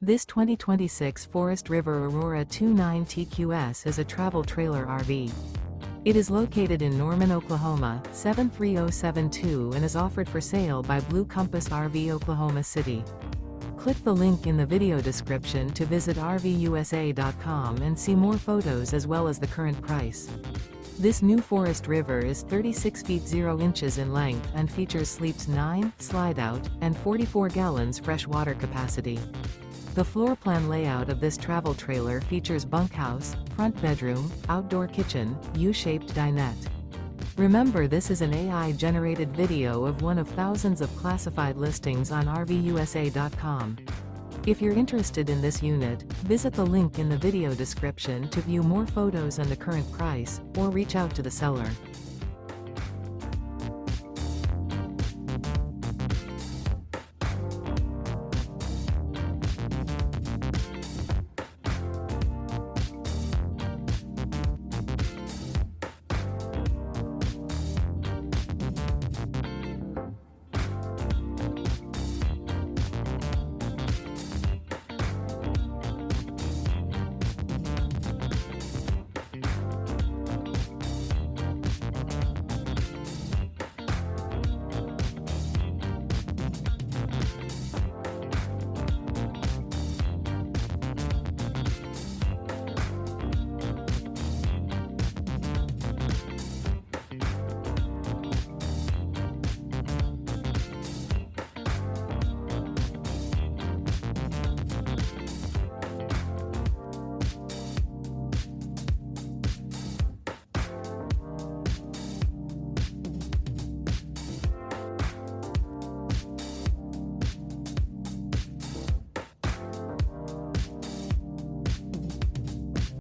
This 2026 Forest River Aurora 29 TQS is a travel trailer RV. It is located in Norman, Oklahoma, 73072 and is offered for sale by Blue Compass RV Oklahoma City. Click the link in the video description to visit RVUSA.com and see more photos as well as the current price. This new Forest River is 36 feet 0 inches in length and features sleeps 9, slide-out, and 44 gallons fresh water capacity. The floor plan layout of this travel trailer features bunkhouse, front bedroom, outdoor kitchen, U-shaped dinette. Remember, this is an AI-generated video of one of thousands of classified listings on RVUSA.com. If you're interested in this unit, visit the link in the video description to view more photos and the current price, or reach out to the seller.